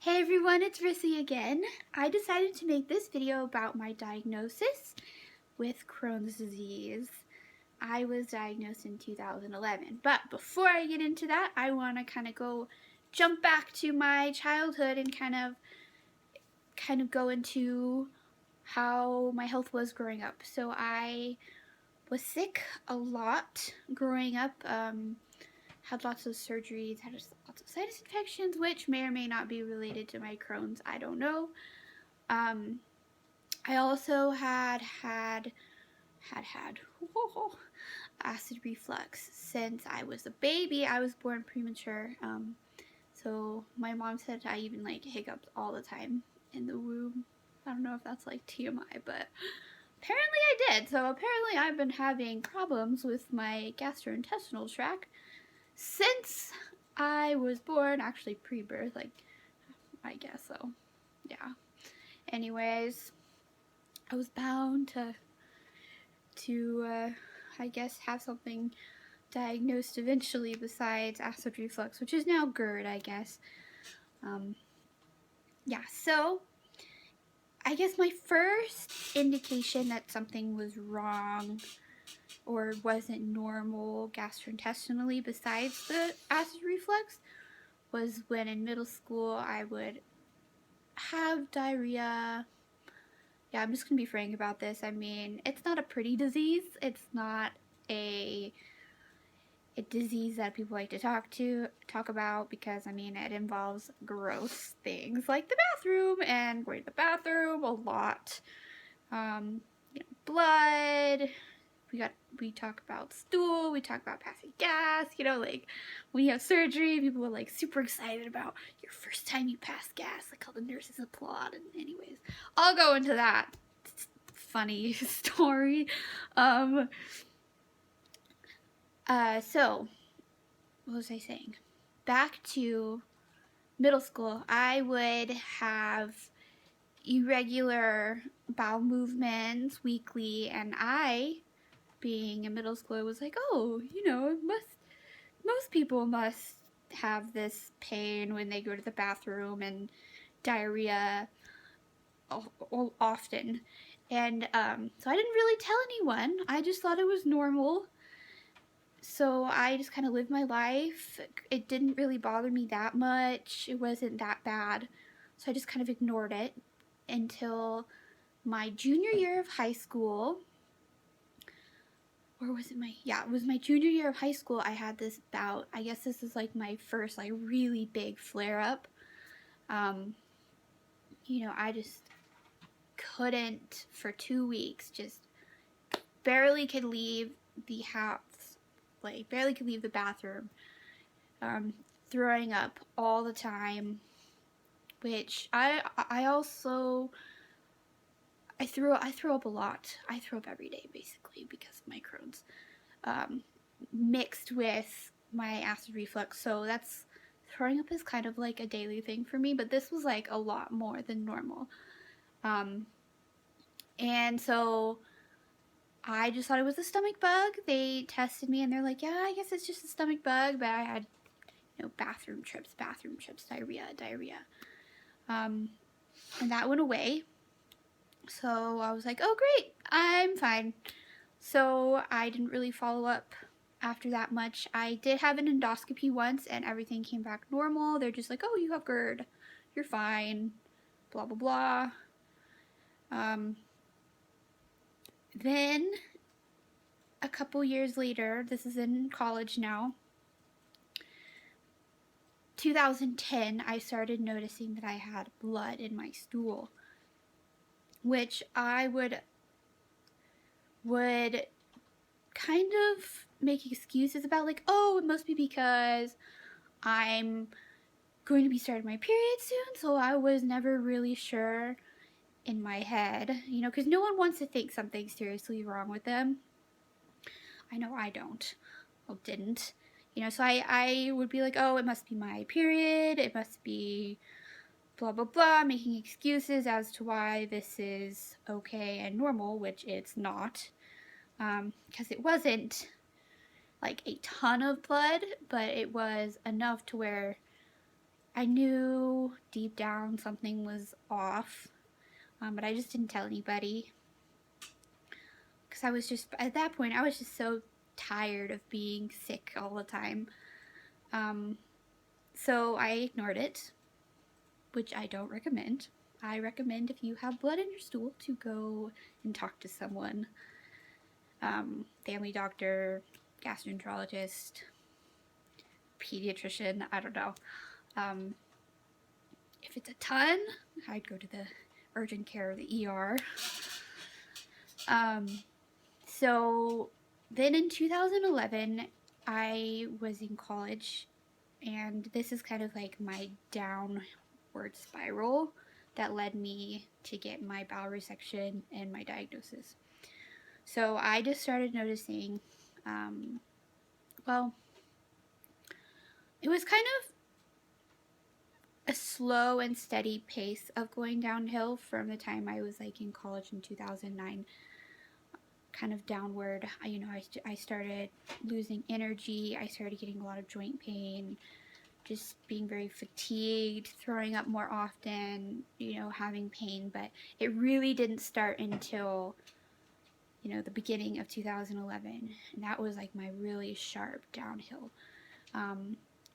Hey everyone, it's Rissy again. I decided to make this video about my diagnosis with Crohn's disease. I was diagnosed in 2011, but before I get into that, I want to jump back to my childhood and kind of go into how my health was growing up. So I was sick a lot growing up. Had lots of surgeries, had lots of sinus infections, which may or may not be related to my Crohn's. I don't know. I also had acid reflux since I was a baby. I was born premature. So my mom said I even like hiccups all the time in the womb. I don't know if that's like TMI, but apparently I did. So apparently I've been having problems with my gastrointestinal tract since I was born, actually pre-birth, like, I guess so, yeah. Anyways, I was bound to I guess, have something diagnosed eventually besides acid reflux, which is now GERD, I guess. Yeah, so I guess my first indication that something was wrong or wasn't normal gastrointestinally besides the acid reflux was when in middle school I would have diarrhea. Yeah, I'm just gonna be frank about this. I mean, it's not a pretty disease. It's not a disease that people like to talk about because, I mean, it involves gross things like the bathroom and going to the bathroom a lot. Blood. We talk about stool, we talk about passing gas, like when you have surgery, people are like super excited about your first time you pass gas, like all the nurses applaud. And anyways, I'll go into that funny story. So what was I saying? Back to middle school, I would have irregular bowel movements weekly, and I, being a middle schooler, was like, oh, most people must have this pain when they go to the bathroom and diarrhea often. And so I didn't really tell anyone. I just thought it was normal. So I just kind of lived my life. It didn't really bother me that much. It wasn't that bad. So I just kind of ignored it until my junior year of high school. Or was it it was my junior year of high school. I had this bout. I guess this is like my first like really big flare up. I just couldn't for 2 weeks, just barely could leave the house, like barely could leave the bathroom, throwing up all the time, which I throw up a lot. I throw up every day basically because of my Crohn's, mixed with my acid reflux. So that's, throwing up is kind of like a daily thing for me, but this was like a lot more than normal. And so I just thought it was a stomach bug. They tested me and they're like, yeah, I guess it's just a stomach bug, but I had, bathroom trips, diarrhea. And that went away. So I was like, oh great, I'm fine. So I didn't really follow up after that much. I did have an endoscopy once and everything came back normal. They're just like, oh, you have GERD, you're fine, blah blah blah. Then a couple years later, this is in college now, 2010, I started noticing that I had blood in my stool, which I would kind of make excuses about, like, oh, it must be because I'm going to be starting my period soon. So I was never really sure in my head, because no one wants to think something's seriously wrong with them. I know I don't. Well, didn't. So I would be like, oh, it must be my period, it must be blah blah blah, making excuses as to why this is okay and normal, which it's not, because it wasn't like a ton of blood, but it was enough to where I knew deep down something was off, but I just didn't tell anybody. Because I was just, at that point, I was just so tired of being sick all the time. So I ignored it, which I don't recommend. I recommend if you have blood in your stool to go and talk to someone. Family doctor, gastroenterologist, pediatrician, I don't know. If it's a ton, I'd go to the urgent care or the ER. So then in 2011, I was in college, and this is kind of like my downward spiral that led me to get my bowel resection and my diagnosis. So I just started noticing, well, it was kind of a slow and steady pace of going downhill from the time I was like in college in 2009, kind of downward. I started losing energy. I started getting a lot of joint pain, just being very fatigued, throwing up more often, having pain. But it really didn't start until, the beginning of 2011. And that was like my really sharp downhill.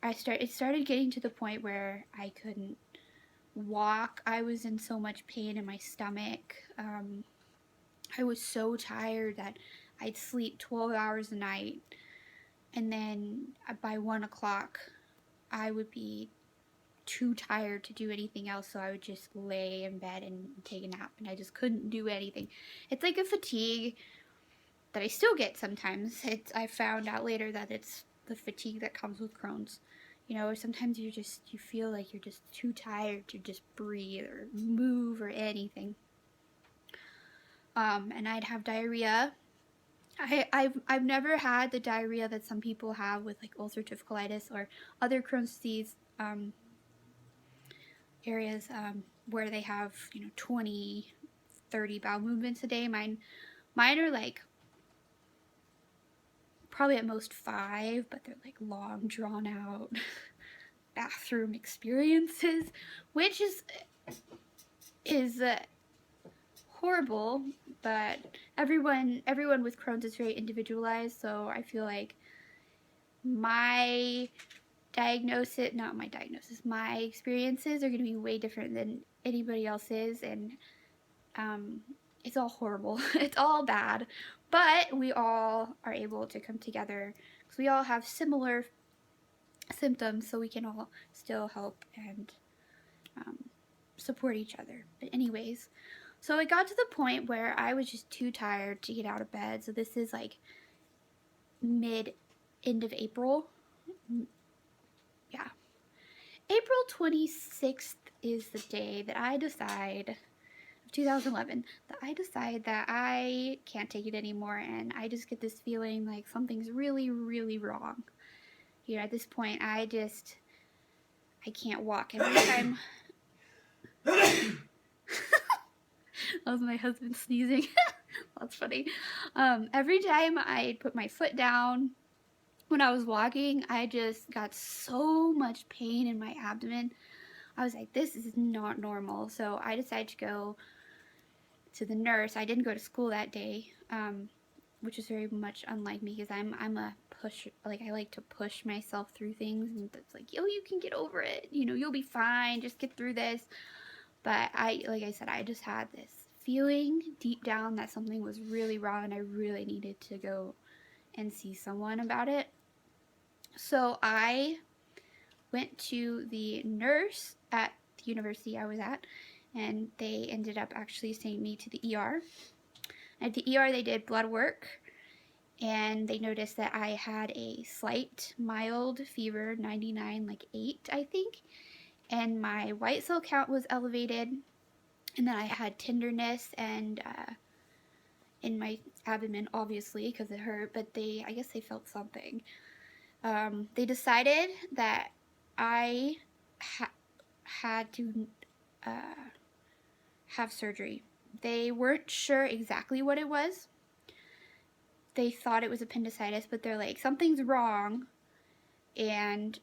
It started getting to the point where I couldn't walk. I was in so much pain in my stomach. I was so tired that I'd sleep 12 hours a night, and then by 1 o'clock I would be too tired to do anything else, so I would just lay in bed and take a nap, and I just couldn't do anything. It's like a fatigue that I still get sometimes. I found out later that it's the fatigue that comes with Crohn's. Sometimes you feel like you're just too tired to just breathe or move or anything. And I'd have diarrhea. I've never had the diarrhea that some people have with like ulcerative colitis or other Crohn's disease areas where they have 20, 30 bowel movements a day. Mine are like probably at most 5, but they're like long, drawn out bathroom experiences, which is horrible. But everyone with Crohn's is very individualized, so I feel like my experiences are going to be way different than anybody else's, and it's all horrible. It's all bad, but we all are able to come together because we all have similar symptoms, so we can all still help and support each other. But anyways, so it got to the point where I was just too tired to get out of bed. So this is like end of April. Yeah. April 26th is the day that I decide, 2011, that I decide that I can't take it anymore, and I just get this feeling like something's really, really wrong. At this point, I can't walk. Every time... That was my husband sneezing. That's funny. Every time I put my foot down when I was walking, I just got so much pain in my abdomen. I was like, this is not normal. So I decided to go to the nurse. I didn't go to school that day, which is very much unlike me, because I'm a push, like I like to push myself through things, and it's like, yo, you can get over it, you'll be fine, just get through this. But like I said, I just had this feeling deep down that something was really wrong, and I really needed to go and see someone about it. So I went to the nurse at the university I was at, and they ended up actually sending me to the ER. At the ER, they did blood work, and they noticed that I had a slight, mild fever, 99, like 8, I think, and my white cell count was elevated, and then I had tenderness and in my abdomen, obviously, because it hurt, but I guess they felt something. They decided that I had to have surgery. They weren't sure exactly what it was. They thought it was appendicitis, but they're like, something's wrong, and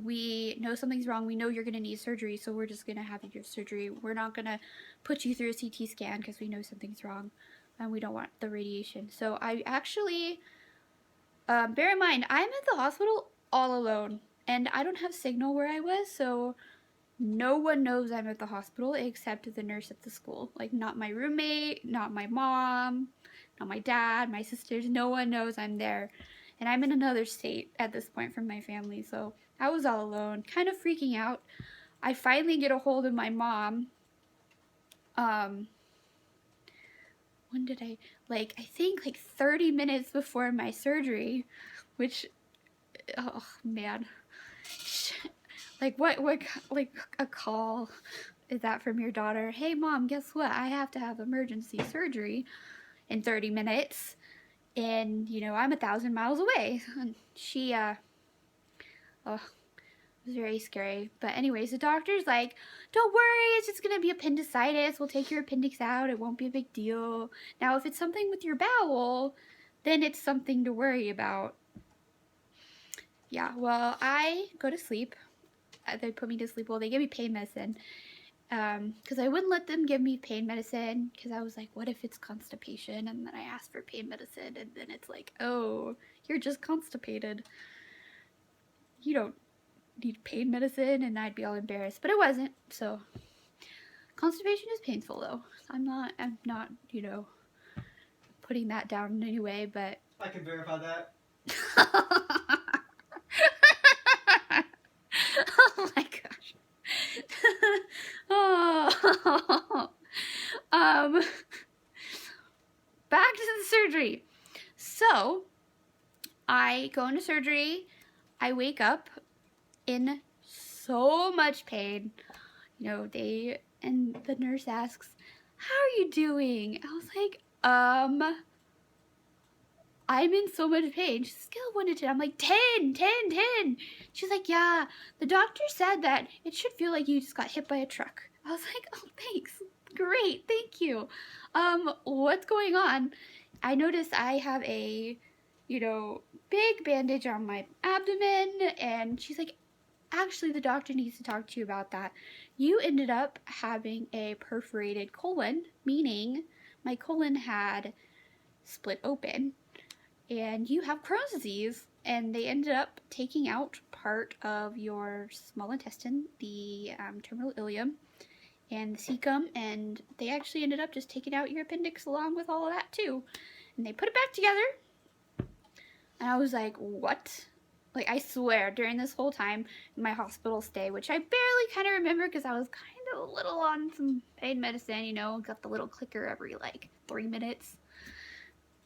we know something's wrong. We know you're going to need surgery, so we're just going to have you get surgery. We're not going to put you through a CT scan because we know something's wrong and we don't want the radiation. So I actually, bear in mind, I'm at the hospital all alone and I don't have signal where I was, so no one knows I'm at the hospital except the nurse at the school. Like, not my roommate, not my mom, not my dad, my sisters. No one knows I'm there. And I'm in another state at this point from my family, so I was all alone, kind of freaking out. I finally get a hold of my mom. When did I think like 30 minutes before my surgery, which, oh man. Like, what, like, a call is that from your daughter? Hey, Mom, guess what? I have to have emergency surgery in 30 minutes. And, you know, I'm 1,000 miles away. And she, oh, it was very scary. But anyways, the doctor's like, don't worry, it's just going to be appendicitis. We'll take your appendix out. It won't be a big deal. Now, if it's something with your bowel, then it's something to worry about. Yeah, well, I go to sleep. They put me to sleep. Well, they give me pain medicine because I wouldn't let them give me pain medicine because I was like, what if it's constipation? And then I asked for pain medicine and then it's like, oh, you're just constipated. You don't need pain medicine, and I'd be all embarrassed, but it wasn't. So constipation is painful though. I'm not, you know, putting that down in any way, but I can verify that. Oh my gosh. Oh. Back to the surgery. So, I go into surgery. I wake up in so much pain. You know, and the nurse asks, how are you doing? I was like, I'm in so much pain. She's scale of 1 to 10. I'm like, 10, 10, 10. She's like, yeah, the doctor said that it should feel like you just got hit by a truck. I was like, oh, thanks. Great, thank you. What's going on? I noticed I have a, you know, big bandage on my abdomen, and she's like, actually, the doctor needs to talk to you about that. You ended up having a perforated colon, meaning my colon had split open. And you have Crohn's disease, and they ended up taking out part of your small intestine, the terminal ileum, and the cecum, and they actually ended up just taking out your appendix along with all of that too. And they put it back together, and I was like, what? Like, I swear, during this whole time in my hospital stay, which I barely kind of remember because I was kind of a little on some pain medicine, you know, got the little clicker every like 3 minutes.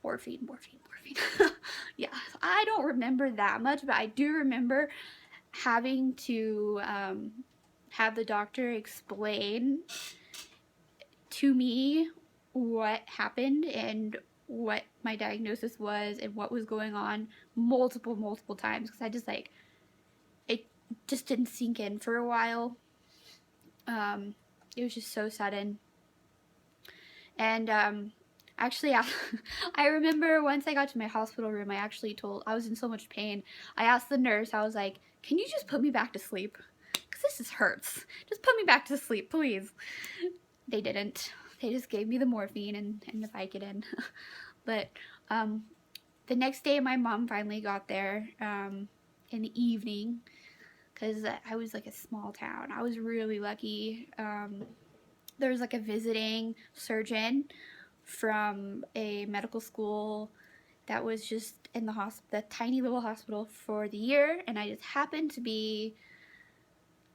Morphine. Yeah, I don't remember that much, but I do remember having to have the doctor explain to me what happened and what my diagnosis was and what was going on multiple times, because I just like, it just didn't sink in for a while. It was just so sudden. And actually, I remember once I got to my hospital room, I was in so much pain. I asked the nurse, I was like, can you just put me back to sleep? Because this just hurts. Just put me back to sleep, please. They didn't. They just gave me the morphine and the Vicodin. But the next day, my mom finally got there in the evening, because I was like a small town. I was really lucky. There was like a visiting surgeon from a medical school that was just in the tiny little hospital for the year, and I just happened to be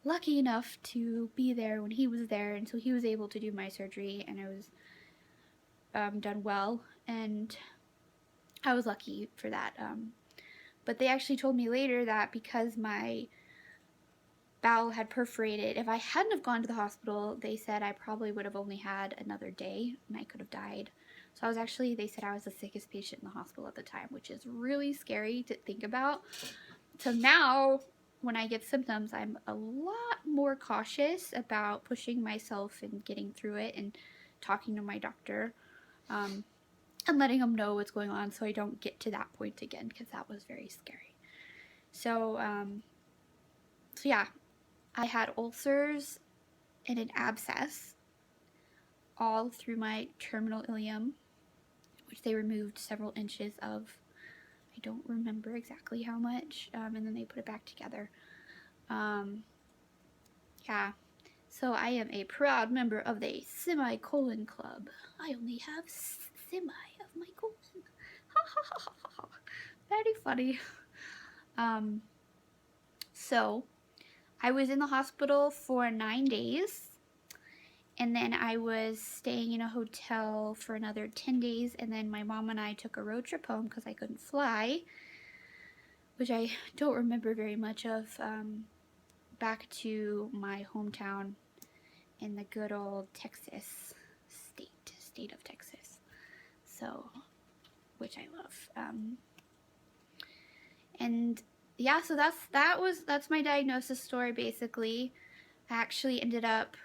lucky enough to be there when he was there, and so he was able to do my surgery, and it was done well, and I was lucky for that. But they actually told me later that because my bowel had perforated, if I hadn't have gone to the hospital, they said I probably would have only had another day and I could have died. So they said I was the sickest patient in the hospital at the time, which is really scary to think about. So now, when I get symptoms, I'm a lot more cautious about pushing myself and getting through it and talking to my doctor and letting them know what's going on so I don't get to that point again, because that was very scary. So, So yeah, I had ulcers and an abscess all through my terminal ileum, which they removed several inches of. I don't remember exactly how much, and then they put it back together. Yeah, so I am a proud member of the semicolon club. I only have semi of my colon. Very funny. So I was in the hospital for 9 days, and then I was staying in a hotel for another 10 days, and then my mom and I took a road trip home because I couldn't fly, which I don't remember very much of, back to my hometown in the good old Texas state of Texas. So, which I love. And yeah, so that's my diagnosis story basically. I ended up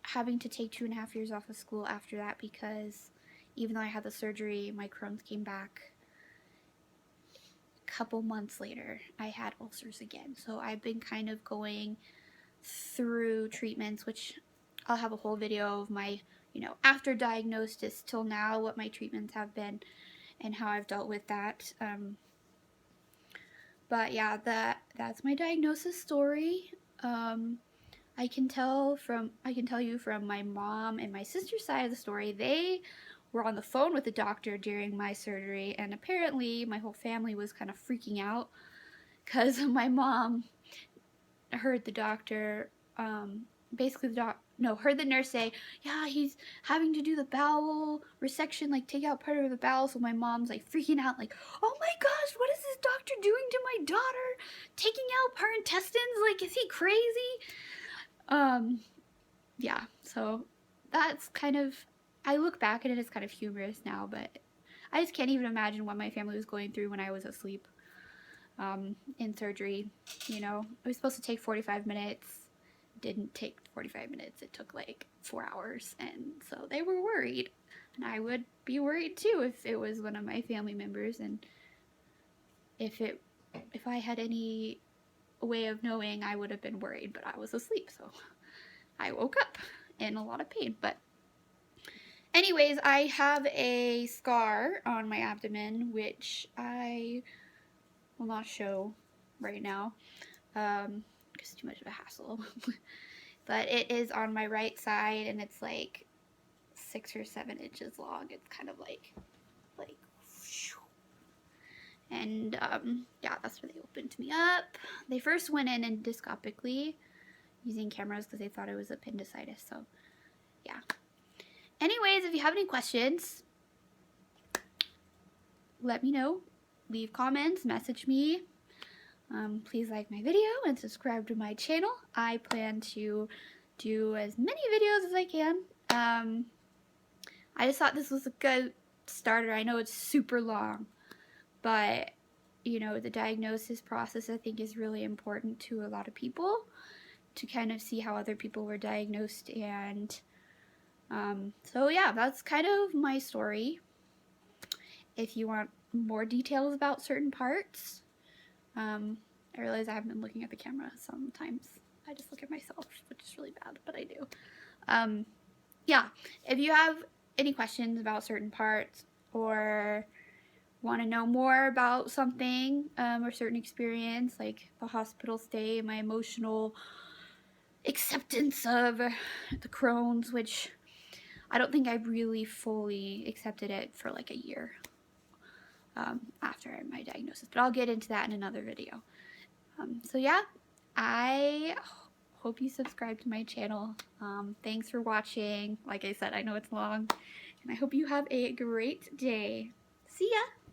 having to take 2.5 years off of school after that because even though I had the surgery, my Crohn's came back. A couple months later, I had ulcers again. So I've been kind of going through treatments, which I'll have a whole video of my, after diagnosis till now, what my treatments have been and how I've dealt with that. But yeah, that's my diagnosis story. I can tell you from my mom and my sister's side of the story, they were on the phone with the doctor during my surgery, and apparently my whole family was kind of freaking out because my mom heard the doctor, heard the nurse say, yeah, he's having to do the bowel resection, like take out part of the bowel. So my mom's like freaking out, like, oh my gosh, what is this doctor doing to my daughter? Taking out her intestines? Like, is he crazy? Yeah, so that's kind of, I look back at it as kind of humorous now, but I just can't even imagine what my family was going through when I was asleep, in surgery. It was supposed to take 45 minutes. Didn't take 45 minutes. It took like 4 hours, and so they were worried, and I would be worried too if it was one of my family members, and if I had any way of knowing, I would have been worried, but I was asleep, so I woke up in a lot of pain. But anyways, I have a scar on my abdomen, which I will not show right now, because it's too much of a hassle. But it is on my right side, and it's like 6 or 7 inches long. It's kind of like, and yeah, that's where they opened me up. They first went in endoscopically using cameras because they thought it was appendicitis. So yeah. Anyways, if you have any questions, let me know. Leave comments, message me. Please like my video and subscribe to my channel. I plan to do as many videos as I can. I just thought this was a good starter. I know it's super long, but the diagnosis process I think is really important to a lot of people to kind of see how other people were diagnosed. And so yeah, that's kind of my story. If you want more details about certain parts, I realize I haven't been looking at the camera sometimes. I just look at myself, which is really bad, but I do. Yeah, if you have any questions about certain parts or want to know more about something, or certain experience, like the hospital stay, my emotional acceptance of the Crohn's, which I don't think I really fully accepted it for like a year after my diagnosis, but I'll get into that in another video. So yeah, I hope you subscribe to my channel. Thanks for watching. Like I said, I know it's long, and I hope you have a great day. See ya!